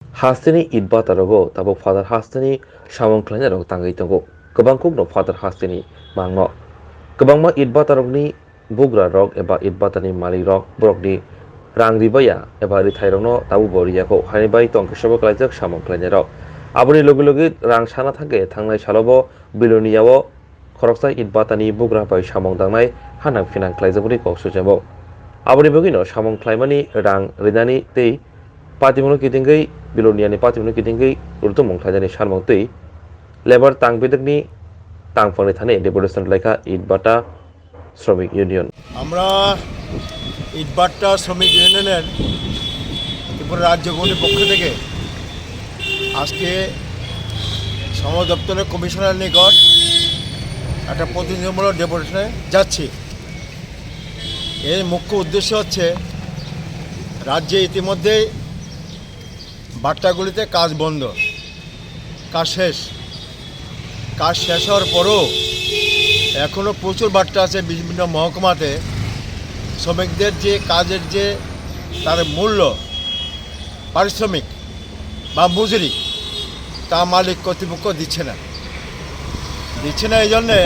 हास्तिनि इटबातारागो Tabo father हास्तिनि सामंख्लायनायाव तांगै दंगो गोबां कुकनो father हास्तिनि मांनो गोबांमा इटबातारगनि बुग्रा रग एबा इटबातानि मालिक रग ब्रकनि रां रिबाया एबा रिथाइरनो ताबो बरियाखौ हानिबाय तंकेशबो कलाइजक सामंख्लायनायाव आबनि लगे लगे रां साना थांगे थांनाय सालबो बिलोनियाव खरकसा इटबातानि बुग्रा बाय सामंदांनाय हानां फिनांख्लायजोबनि कौसुजेबो आबनि बगिनो सामंख्लायमानि रां रिदानि तै पातिमुनो किदिंगै बिलोनियानि पातिमुनो किदिंगै उर्दु मंख्लायजानि सानमंतै लेबर तांबिदकनि तांफंनि थाने डेपुटेशन लेखा इटबाटा শ্রমিক ইউনিয়ন আমরা ইটবাট্টা শ্রমিক ইউনিয়নের ত্রিপুরা রাজ্য কমিটির পক্ষ থেকে আজকে শ্রম দপ্তরের কমিশনার নিকট একটা প্রতিনিধিমূলক ডেপুটেশনে যাচ্ছি। এর মুখ্য উদ্দেশ্য হচ্ছে রাজ্যে ইতিমধ্যেই বাট্টাগুলিতে কাজ বন্ধ, কাজ শেষ হওয়ার পরও এখনও প্রচুর বাট্টা আছে বিভিন্ন মহকুমাতে। শ্রমিকদের যে কাজের যে তার মূল্য পারিশ্রমিক বা মজুরি তা মালিক কর্তৃপক্ষ দিচ্ছে না এই জন্যে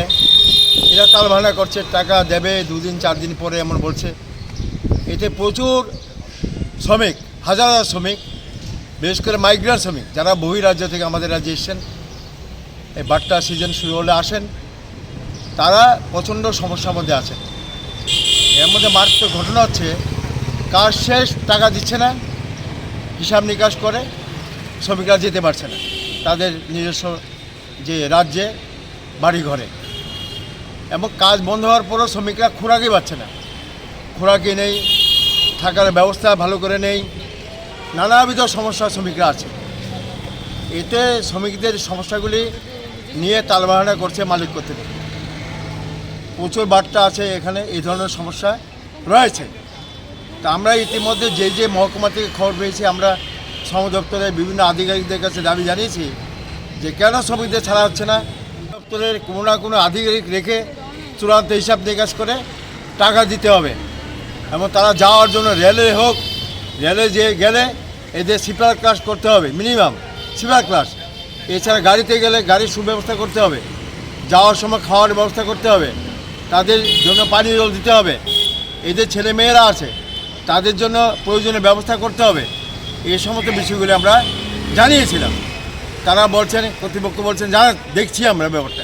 এরা তালবাহানা করছে, টাকা দেবে 2 দিন 4 দিন পরে এমন বলছে। এতে প্রচুর শ্রমিক, হাজার হাজার শ্রমিক, বিশেষ করে মাইগ্রেন্ট শ্রমিক যারা বহিরাজ্য থেকে আমাদের রাজ্যে এসছেন, এই বাট্টা সিজন শুরু হলে আসেন, তারা প্রচণ্ড সমস্যার মধ্যে আছে। এর মধ্যে মারাত্মক ঘটনা হচ্ছে কাজ শেষ, টাকা দিচ্ছে না, হিসাব নিকাশ করে শ্রমিকরা যেতে পারছে না তাদের নিজস্ব যে রাজ্যে বাড়ি ঘরে, এবং কাজ বন্ধ হওয়ার পরও শ্রমিকরা খোরাকই পাচ্ছে না, খোরাকি নেই, থাকার ব্যবস্থা ভালো করে নেই, নানাবিধ সমস্যা শ্রমিকরা আছে। এতে শ্রমিকদের সমস্যাগুলি নিয়ে তালবাহানা করছে মালিক কর্তৃপক্ষ। প্রচুর বাট্টা আছে এখানে, এই ধরনের সমস্যা রয়েছে। তা আমরা ইতিমধ্যে যে মহকুমা থেকে খবর পেয়েছি, আমরা শ্রম দপ্তরের বিভিন্ন আধিকারিকদের কাছে দাবি জানিয়েছি যে কেন শ্রমিকদের ছাড়া হচ্ছে না। দপ্তরের কোনো না কোনো আধিকারিক রেখে চূড়ান্ত হিসাব নিকাশ করে টাকা দিতে হবে, এবং তারা যাওয়ার জন্য রেলে হোক, রেলে যে গেলে এদের স্লিপার ক্লাস করতে হবে, মিনিমাম স্লিপার ক্লাস। এছাড়া গাড়িতে গেলে গাড়ির সুব্যবস্থা করতে হবে, যাওয়ার সময় খাওয়ার ব্যবস্থা করতে হবে, তাদের জন্য পানীয় জল দিতে হবে, এদের ছেলে মেয়েরা আছে তাদের জন্য প্রয়োজনীয় ব্যবস্থা করতে হবে। এই সমস্ত বিষয়গুলি আমরা জানিয়েছিলাম। তারা বলছেন, কর্তৃপক্ষ বলছেন দেখছি আমরা ব্যাপারটা,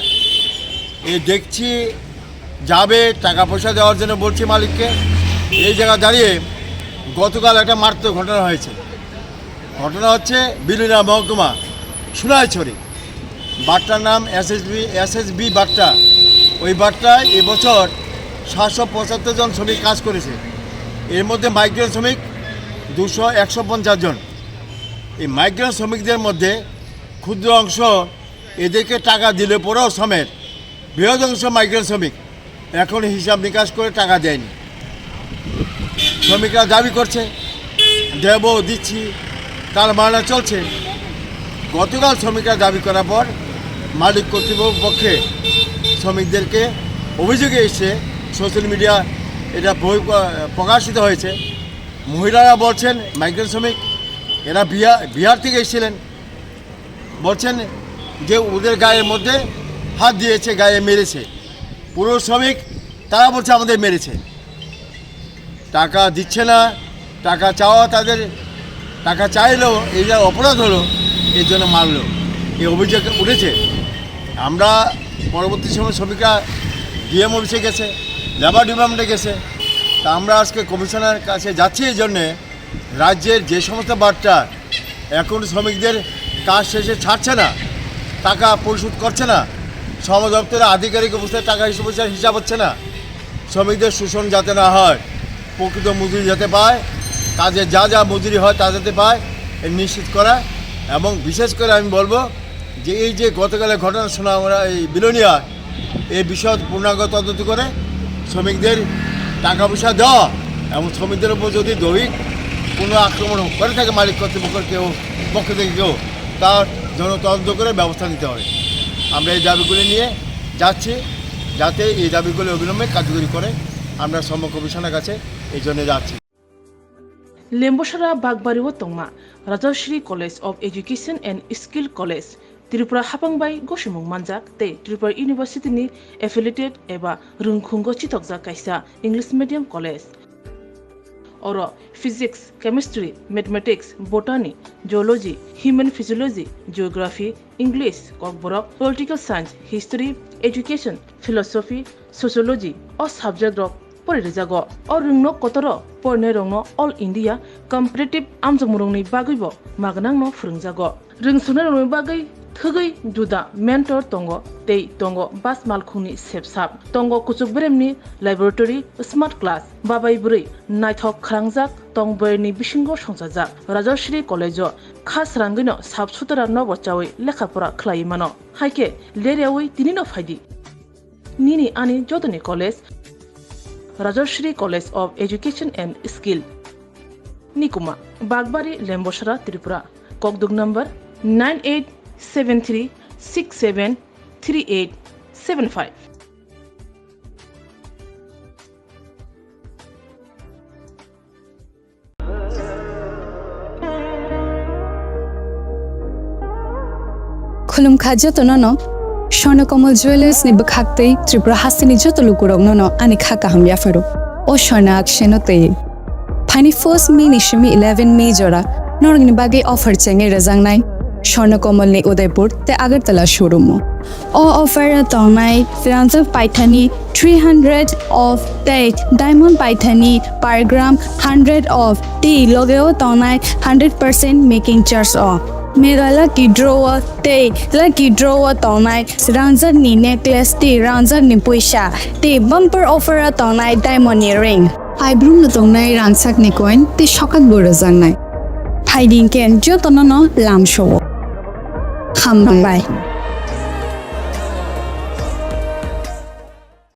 দেখছি যাবে, টাকা পয়সা দেওয়ার জন্য বলছি মালিককে। এই জায়গা দাঁড়িয়ে গতকাল একটা মারাত্মক ঘটনা হয়েছে। ঘটনা হচ্ছে বিলুনিয়া মহকুমা সুনাইছড়ি, বাট্টার নাম এসএসবি বাট্টা। ওই বাট্টায় এবছর 775 জন শ্রমিক কাজ করেছে। এর মধ্যে মাইগ্রেন্ট শ্রমিক 150 জন। এই মাইগ্রেন্ট শ্রমিকদের মধ্যে ক্ষুদ্র অংশ এদেরকে টাকা দিলে পরেও সমেত বৃহৎ অংশ মাইগ্রেন্ট শ্রমিক এখন হিসাব নিকাশ করে টাকা দেয়নি। শ্রমিকরা দাবি করছে দেব, দিচ্ছি, তার মানা চলছে। গতকাল শ্রমিকরা দাবি করার পর মালিক কর্তৃপক্ষ পক্ষে শ্রমিকদেরকে অভিযোগে এসছে, সোশ্যাল মিডিয়া এটা প্রকাশিত হয়েছে। মহিলারা বলছেন, মাইগ্রেন্ট শ্রমিক এরা বিহার থেকে এসেছিলেন, বলছেন যে ওদের গায়ের মধ্যে হাত দিয়েছে, গায়ে মেরেছে। পুরুষ শ্রমিক তারা বলছে আমাদের মেরেছে, টাকা দিচ্ছে না, টাকা চাওয়া তাদের, টাকা চাইলেও এই যা অপরাধ হলো এর জন্য মারলো, এই অভিযোগ উঠেছে। আমরা পরবর্তী সময় শ্রমিকরা ডিএম অফিসে গেছে, লেবার ডিপার্টমেন্টে গেছে। তা আমরা আজকে কমিশনার কাছে যাচ্ছি এই জন্যে রাজ্যের যে সমস্ত বাট্টা এখন শ্রমিকদের কাজ শেষে ছাড়ছে না, টাকা পরিশোধ করছে না, শ্রম দপ্তরের আধিকারিক অবস্থায় টাকা হিসাব হচ্ছে না, শ্রমিকদের শোষণ যাতে না হয়, প্রকৃত মজুরি যাতে পায়, কাজে যা মজুরি হয় তা যাতে পায়, নিশ্চিত করা। এবং বিশেষ করে আমি বলবো যে এই যে গতকালের ঘটনা শোনা আমরা এই বিলোনিয়া, এই বিষয় পূর্ণাঙ্গ তদন্ত করে শ্রমিকদের টাকা পয়সা দেওয়া, এবং শ্রমিকদের উপর যদি দৈহিক কোনো আক্রমণ করে থাকে মালিক কর্তৃপক্ষের পক্ষ থেকে কেউ, তার জন্য তদন্ত করে ব্যবস্থা নিতে হবে। আমরা এই দাবিগুলি নিয়ে যাচ্ছি, যাতে এই দাবিগুলি অবিলম্বে কার্যকরী করে। আমরা শ্রম কমিশনের কাছে এই জন্য যাচ্ছি। Lembosara Bagbariwo Tongma, Rajashri College of Education and Skill College, Tripura Hapangbai Goshimung Manjak, Te Tripura University ni affiliated eba Rungkhungo Chitokja Kaisa English Medium College. Oro Physics, Chemistry, Mathematics, Botany, Geology, Human Physiology, Geography, English, Kokborok, Political Science, History, Education, Philosophy, Sociology, o subject of Porijago, or Rungno Kotoro, Pornerongno, All India, Competitive Amjamurungni Bagibo, Magnang no Frungjago. Ring Sunarung Bagai, Thugai, Juda, Mentor Tongo, Tei Tongo, Bas Malkuni, Sepsap, Tongo Kuchukbremni, Laboratory, Smart Class, Babai Buri, Nighthawk Krangjak, Tong Berni Bishingo Shonsajak, Rajashri College, Khas Rangino, Sabsutara Novo Chawi, Lekapura Klaimano, Haike, Leriawi, Tinino Fadi. Nini Ani Jotani College, Rajashri College of Education and Skill. Nikuma, Bagbari, Lembosara, Tripura. Kokdug number 9873673875. Khulum khajo no Swarnakomal Jewelers ni bakhakte Tripura Hasini jotolukurok no ani khaka hamya faru o Swarna akshenote Pani first May nishimi 11 May jora Norgni bagi offer chenge rejangnai Swarnakomal ni Udaipur te Agartala showroom o offer tongnai Ranjak Paithani 300 of the diamond Paithani per gram 100 of the logeo tongnai 100% making charge off Mega lucky draw te lucky draw tongnai Ranjak ni necklace te Ranjak ni puisha te bumper offer tongnai diamond earring Ibrum tongnai Ranjak ni coin te shokak borajang nai Hiding can jotono lam show. Come by.